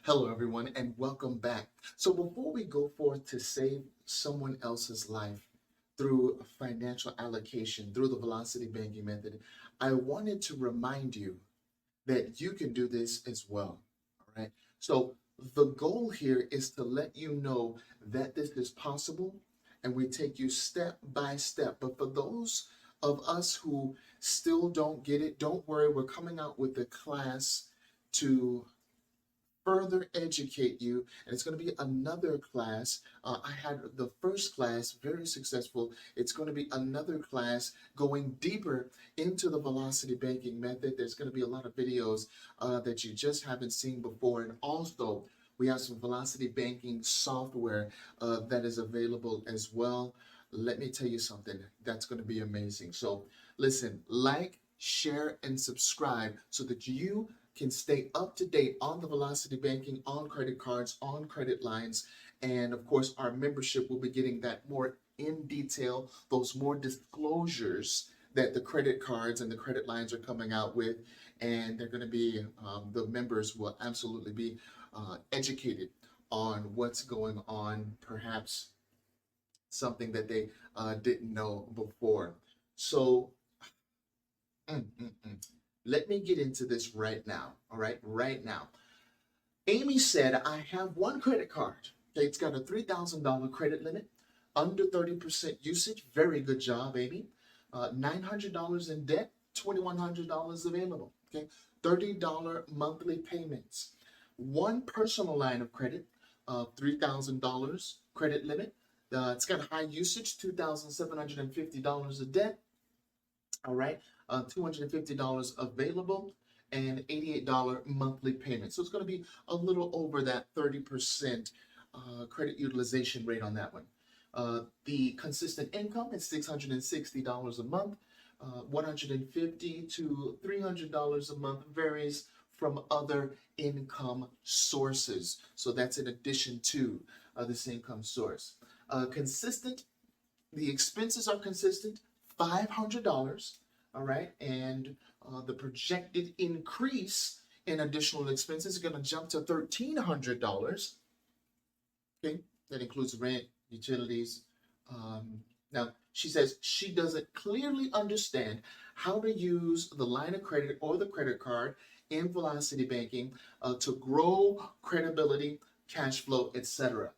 Hello, everyone, and welcome back. So, before we go forth to save someone else's life through financial allocation, through the velocity banking method, I wanted to remind you that you can do this as well. All right. So, the goal here is to let you know that this is possible and we take you step by step. But for those of us who still don't get it, don't worry. We're coming out with a class to further educate you, and it's going to be another class. I had the first class very successful. It's going to be another class going deeper into the velocity banking method. There's going to be a lot of videos that you just haven't seen before, and also we have some velocity banking software that is available as well. Let me tell you something that's going to be amazing. So listen, like, share, and subscribe so that you can stay up to date on the velocity banking, on credit cards, on credit lines. And of course, our membership will be getting that more in detail, those more disclosures that the credit cards and the credit lines are coming out with. And they're going to be, the members will absolutely be educated on what's going on, perhaps something that they didn't know before. So, mm, mm, mm. Let me get into this right now. All right, right now. Amy said, I have one credit card. Okay, it's got a $3,000 credit limit, under 30% usage. Very good job, Amy. $900 in debt, $2,100 available. Okay, $30 monthly payments. One personal line of credit, $3,000 credit limit. It's got high usage, $2,750 a debt. All right, $250 available and $88 monthly payment. So it's going to be a little over that 30% credit utilization rate on that one. The consistent income is $660 a month. $150 to $300 a month varies from other income sources. So that's in addition to this income source. Consistent, the expenses are consistent, $500, all right? And the projected increase in additional expenses is going to jump to $1,300, okay? That includes rent, utilities. Now, she says she doesn't clearly understand how to use the line of credit or the credit card in velocity banking to grow credibility, cash flow, etc.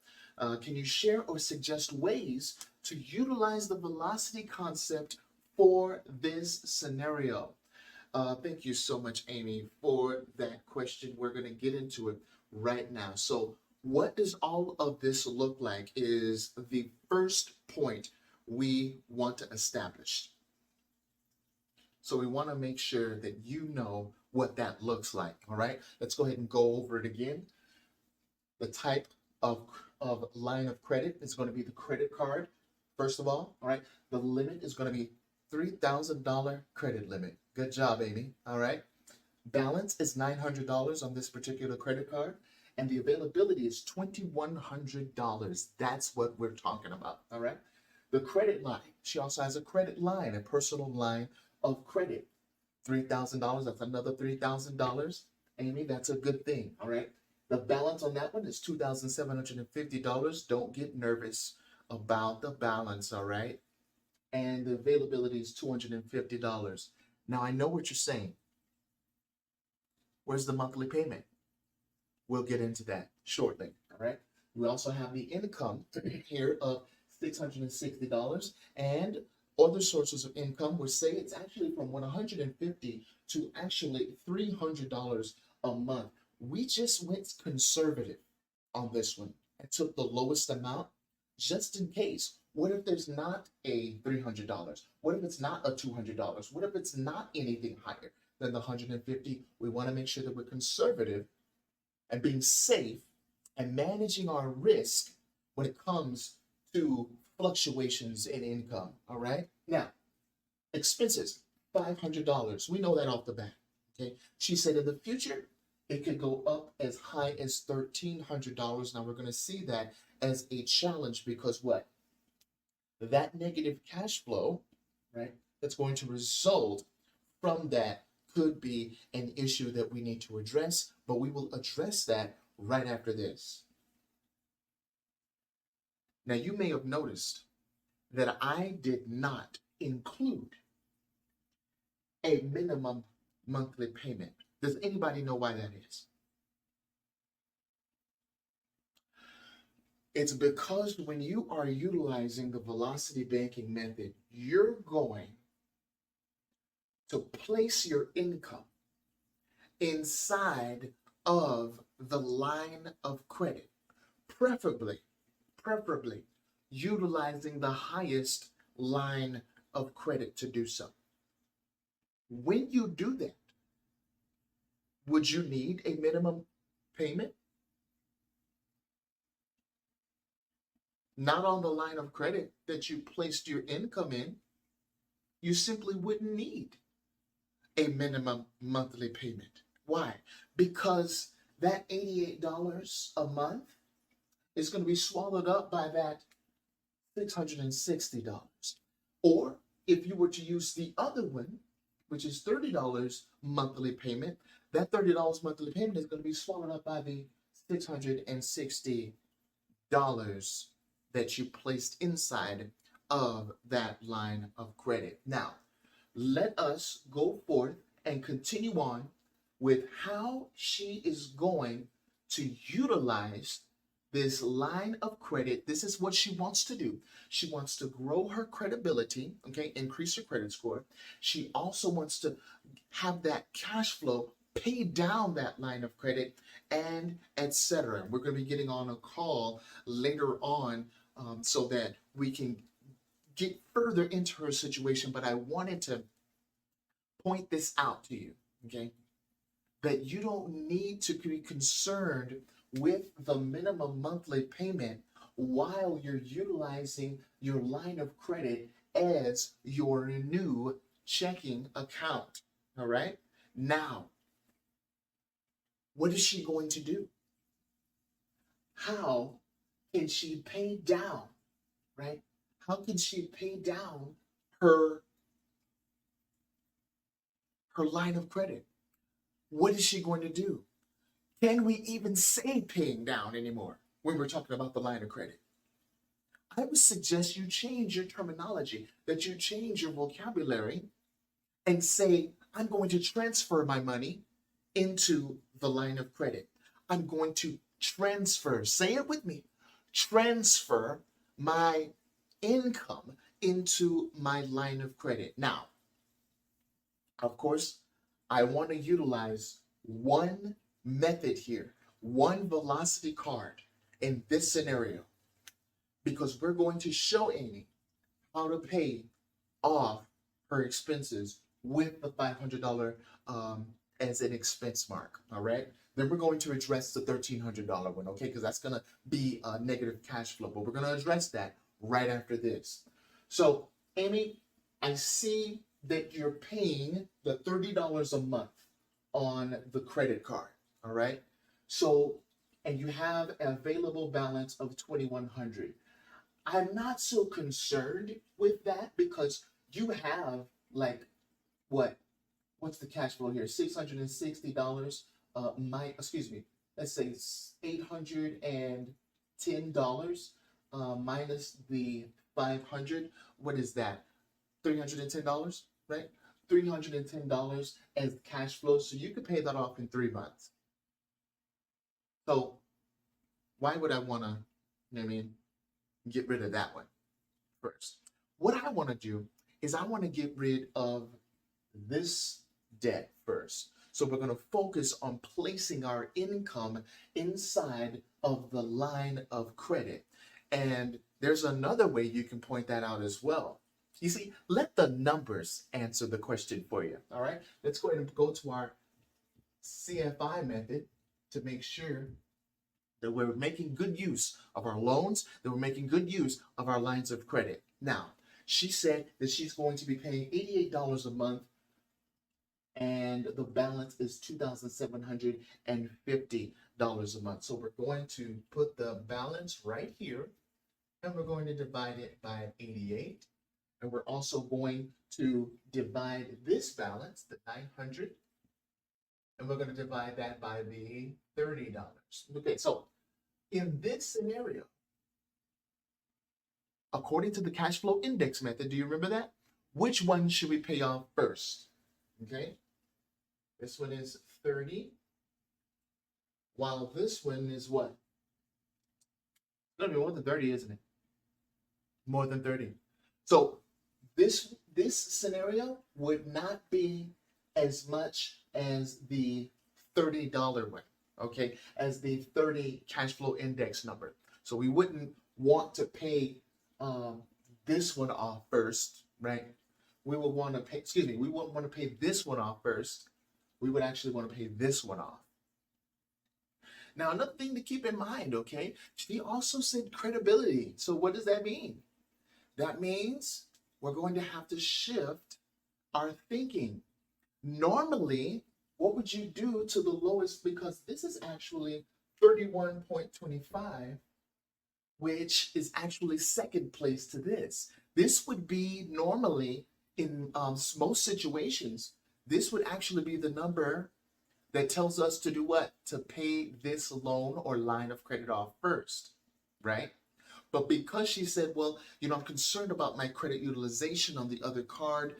Can you share or suggest ways to utilize the velocity concept for this scenario? Thank you so much, Amy, for that question. We're going to get into it right now. So, what does all of this look like is the first point we want to establish. So, we want to make sure that you know what that looks like. All right, let's go ahead and go over it again. The type of line of credit is going to be the credit card, first of all right? The limit is going to be $3,000 credit limit. Good job, Amy. All right. Balance is $900 on this particular credit card, and the availability is $2,100. That's what we're talking about. All right. The credit line. She also has a credit line, a personal line of credit. $3,000. That's another $3,000. Amy, that's a good thing. All right. The balance on that one is $2,750. Don't get nervous about the balance. All right. And the availability is $250. Now, I know what you're saying. Where's the monthly payment? We'll get into that shortly, all right? We also have the income here of $660 and other sources of income would say it's actually from $150 to actually $300 a month. We just went conservative on this one and took the lowest amount just in case. What if there's not a $300? What if it's not a $200? What if it's not anything higher than the 150? We want to make sure that we're conservative and being safe and managing our risk when it comes to fluctuations in income. All right. Now, expenses, $500. We know that off the bat. Okay. She said in the future, it could go up as high as $1,300. Now we're going to see that as a challenge because what? That negative cash flow, right, that's going to result from that could be an issue that we need to address, but we will address that right after this. Now, you may have noticed that I did not include a minimum monthly payment. Does anybody know why that is? It's because when you are utilizing the velocity banking method, you're going to place your income inside of the line of credit, preferably, preferably utilizing the highest line of credit to do so. When you do that, would you need a minimum payment? Not on the line of credit that you placed your income in. You simply wouldn't need a minimum monthly payment. Why? Because that $88 a month is going to be swallowed up by that $660. Or if you were to use the other one, which is $30 monthly payment, that $30 monthly payment is going to be swallowed up by the $660 that you placed inside of that line of credit. Now, let us go forth and continue on with how she is going to utilize this line of credit. This is what she wants to do. She wants to grow her credibility, okay, increase her credit score. She also wants to have that cash flow pay down that line of credit, and etc. We're going to be getting on a call later on so that we can get further into her situation, but I wanted to point this out to you, okay? That you don't need to be concerned with the minimum monthly payment while you're utilizing your line of credit as your new checking account, all right? Now, what is she going to do? How can she pay down, right? How can she pay down her line of credit? What is she going to do? Can we even say paying down anymore when we're talking about the line of credit? I would suggest you change your terminology, that you change your vocabulary and say, I'm going to transfer my money into the line of credit. I'm going to transfer, say it with me, transfer my income into my line of credit. Now, of course, I want to utilize one method here, one velocity card in this scenario, because we're going to show Amy how to pay off her expenses with the $500 as an expense mark, all right? Then we're going to address the $1,300 one, okay? Because that's going to be a negative cash flow, but we're going to address that right after this. So, Amy, I see that you're paying the $30 a month on the credit card, all right? So, and you have an available balance of $2,100. I'm not so concerned with that because you have like what's the cash flow here? $660. Excuse me. Let's say it's $810 minus the 500. What is that? $310, right? $310 as cash flow. So you could pay that off in 3 months. So why would I want to, get rid of that one first? What I want to do is I want to get rid of this debt first. So we're going to focus on placing our income inside of the line of credit. And there's another way you can point that out as well. You see, let the numbers answer the question for you. All right, let's go ahead and go to our CFI method to make sure that we're making good use of our loans, that we're making good use of our lines of credit. Now, she said that she's going to be paying $88 a month, and the balance is $2,750 a month. So we're going to put the balance right here, and we're going to divide it by 88. And we're also going to divide this balance, the 900, and we're going to divide that by the $30. Okay, so in this scenario, according to the cash flow index method, do you remember that? Which one should we pay off first? Okay, this one is 30, while this one is what? It's going to be more than 30, isn't it? More than 30. So this scenario would not be as much as the $30 one, okay, as the 30 cash flow index number. So we wouldn't want to pay this one off first, right? We would want to pay, excuse me, we wouldn't want to pay this one off first. We would actually want to pay this one off. Now, another thing to keep in mind, okay, she also said credibility. So what does that mean? That means we're going to have to shift our thinking. Normally, what would you do to the lowest? Because this is actually 31.25, which is actually second place to this. This would be normally, in most situations, this would actually be the number that tells us to do what? To pay this loan or line of credit off first, right? But because she said, well, I'm concerned about my credit utilization on the other card,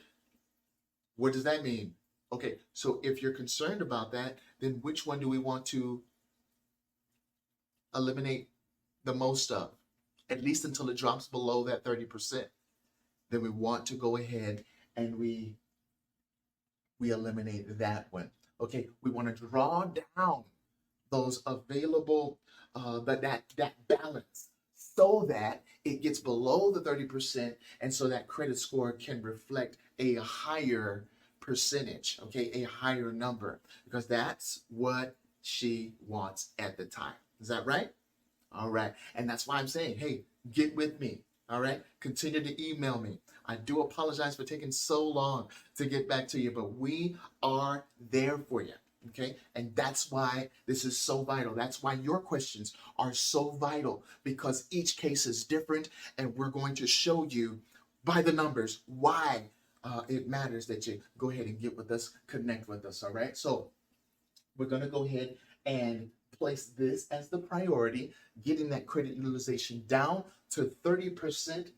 what does that mean? Okay, so if you're concerned about that, then which one do we want to eliminate the most of? At least until it drops below that 30%. Then we want to go ahead and we eliminate that one. Okay, we want to draw down those available, that balance, so that it gets below the 30%, and so that credit score can reflect a higher percentage, okay, a higher number, because that's what she wants at the time. Is that right? All right. And that's why I'm saying, hey, get with me. All right. Continue to email me. I do apologize for taking so long to get back to you, but we are there for you. Okay. And that's why this is so vital. That's why your questions are so vital, because each case is different. And we're going to show you by the numbers why it matters that you go ahead and get with us, connect with us. All right. So we're going to go ahead and place this as the priority, getting that credit utilization down to 30%.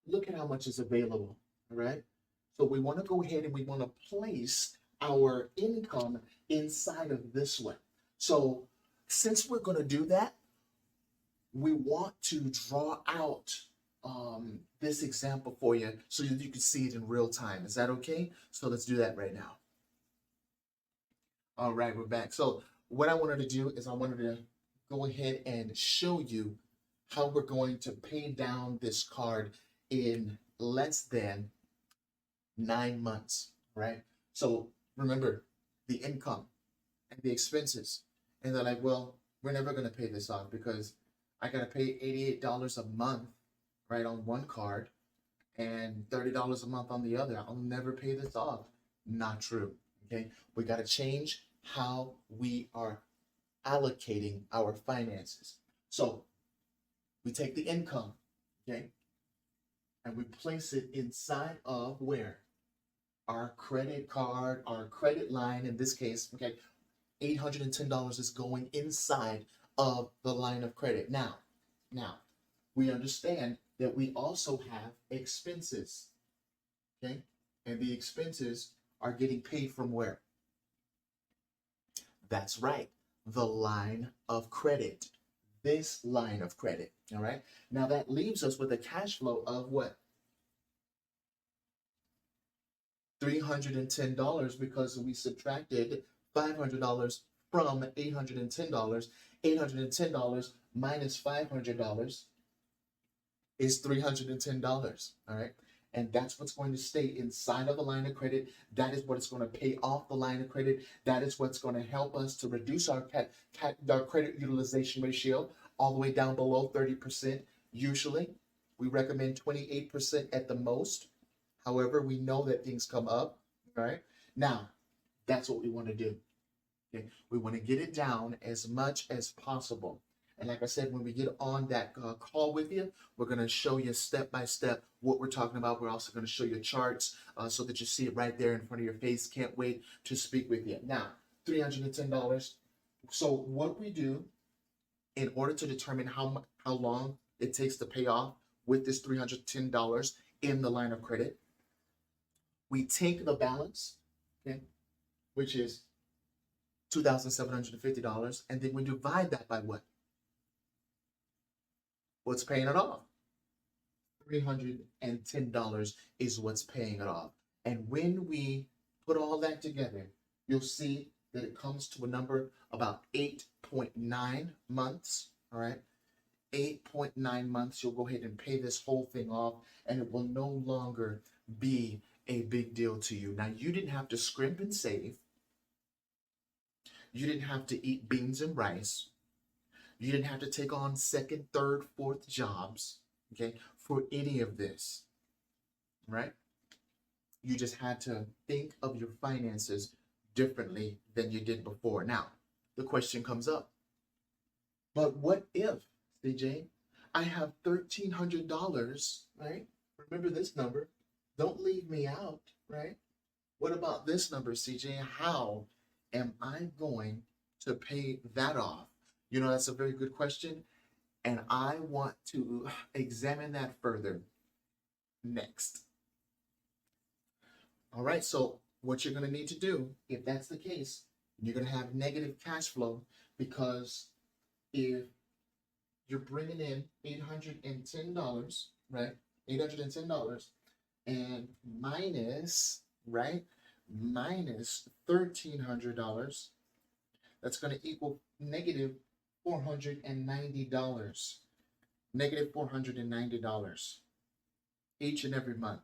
Look at how much is available, all right? So we want to go ahead and we want to place our income inside of this one. So since we're going to do that, we want to draw out this example for you so that you can see it in real time. Is that okay? So let's do that right now. All right, we're back. So what I wanted to do is I wanted to go ahead and show you how we're going to pay down this card in less than 9 months, right? So remember the income and the expenses. And they're like, well, we're never going to pay this off because I got to pay $88 a month, right, on one card and $30 a month on the other. I'll never pay this off. Not true, okay? We got to change how we are allocating our finances. So we take the income, okay, and we place it inside of where? Our credit card, our credit line, in this case, okay, $810 is going inside of the line of credit. Now, we understand that we also have expenses, okay? And the expenses are getting paid from where? That's right, the line of credit. This line of credit, all right? Now that leaves us with a cash flow of what? $310, because we subtracted $500 from $810. $810 minus $500 is $310, all right? And that's what's going to stay inside of the line of credit. That is what is going to pay off the line of credit. That is what's going to help us to reduce our credit utilization ratio all the way down below 30%. Usually, we recommend 28% at the most. However, we know that things come up, all right? Now, that's what we want to do. Okay? We want to get it down as much as possible. And like I said, when we get on that call with you, we're going to show you step by step what we're talking about. We're also going to show you charts so that you see it right there in front of your face. Can't wait to speak with you. Now, $310. So what we do in order to determine how long it takes to pay off with this $310 in the line of credit, we take the balance, okay, which is $2,750, and then we divide that by what? What's paying it off? $310 is what's paying it off. And when we put all that together, you'll see that it comes to a number about 8.9 months. All right, 8.9 months. You'll go ahead and pay this whole thing off, and it will no longer be a big deal to you. Now, you didn't have to scrimp and save. You didn't have to eat beans and rice. You didn't have to take on second, third, fourth jobs, okay, for any of this, right? You just had to think of your finances differently than you did before. Now, the question comes up, but what if, CJ, I have $1,300, right? Remember this number. Don't leave me out, right? What about this number, CJ? How am I going to pay that off? You know, that's a very good question, and I want to examine that further next. All right, so what you're going to need to do, if that's the case, you're going to have negative cash flow, because if you're bringing in $810, right? $810 and minus, right? Minus $1,300, that's going to equal negative $490. Negative $490 each and every month.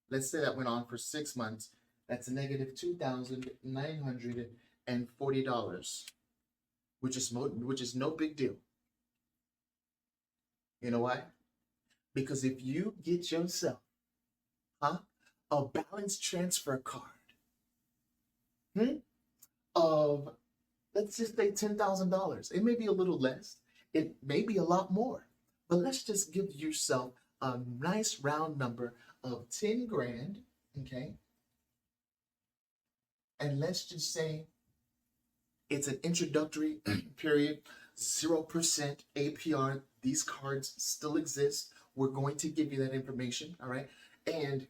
Let's say that went on for 6 months. That's a negative $2,940, which is no big deal. You know why? Because if you get yourself, a balance transfer card, of, let's just say $10,000. It may be a little less. It may be a lot more. But let's just give yourself a nice round number of 10 grand, okay? And let's just say it's an introductory period, 0% APR. These cards still exist. We're going to give you that information, all right? And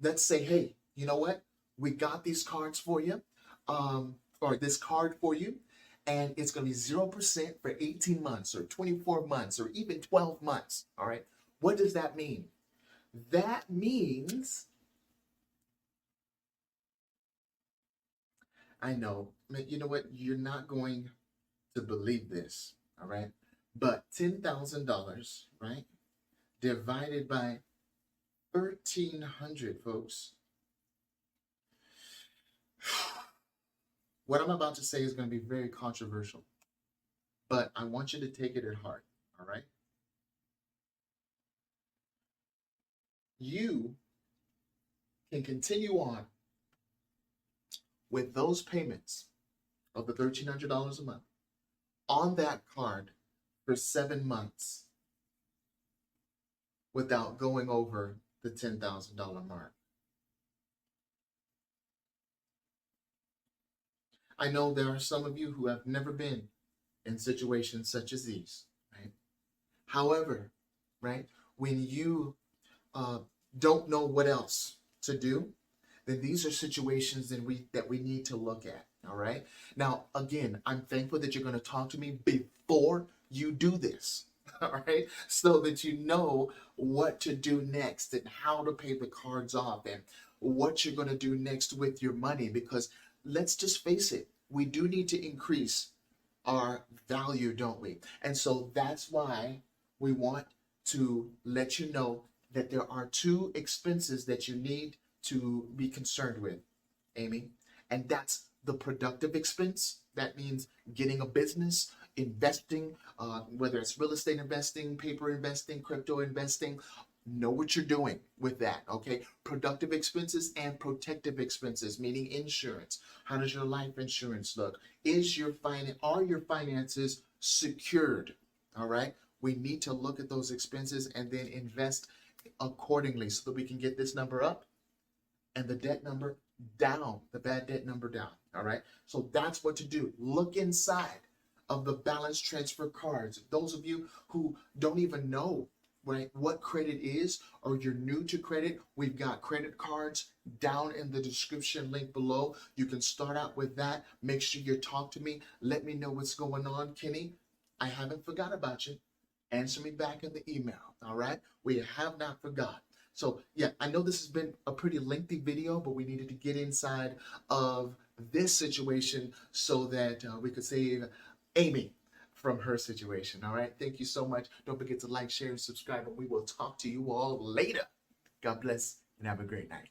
let's say, hey, you know what? We got these cards for you, or this card for you, and it's going to be 0% for 18 months or 24 months or even 12 months, all right? What does that mean? That means, I know, you know what? You're not going to believe this, all right? But $10,000, right, divided by 1,300, folks. What I'm about to say is going to be very controversial, but I want you to take it at heart, all right? You can continue on with those payments of the $1,300 a month on that card for 7 months without going over the $10,000 mark. I know there are some of you who have never been in situations such as these, right? However, right, when you don't know what else to do, then these are situations that we need to look at, all right? Now, again, I'm thankful that you're going to talk to me before you do this, all right? So that you know what to do next and how to pay the cards off and what you're going to do next with your money, because let's just face it, we do need to increase our value, don't we? And so that's why we want to let you know that there are 2 expenses that you need to be concerned with, Amy. And that's the productive expense. That means getting a business, investing, whether it's real estate investing, paper investing, crypto investing. Know what you're doing with that, okay? Productive expenses and protective expenses, meaning insurance. How does your life insurance look? Are your finances secured. All right. We need to look at those expenses and then invest accordingly so that we can get this number up and the debt number down, the bad debt number down. All right. So that's what to do. Look inside of the balance transfer cards. Those of you who don't even know, right, what credit is, or you're new to credit, we've got credit cards down in the description link below. You can start out with that. Make sure you talk to me. Let me know what's going on. Kenny, I haven't forgot about you. Answer me back in the email. All right. We have not forgot. So yeah, I know this has been a pretty lengthy video, but we needed to get inside of this situation so that we could save Amy from her situation. All right. Thank you so much. Don't forget to like, share, and subscribe, and we will talk to you all later. God bless and have a great night.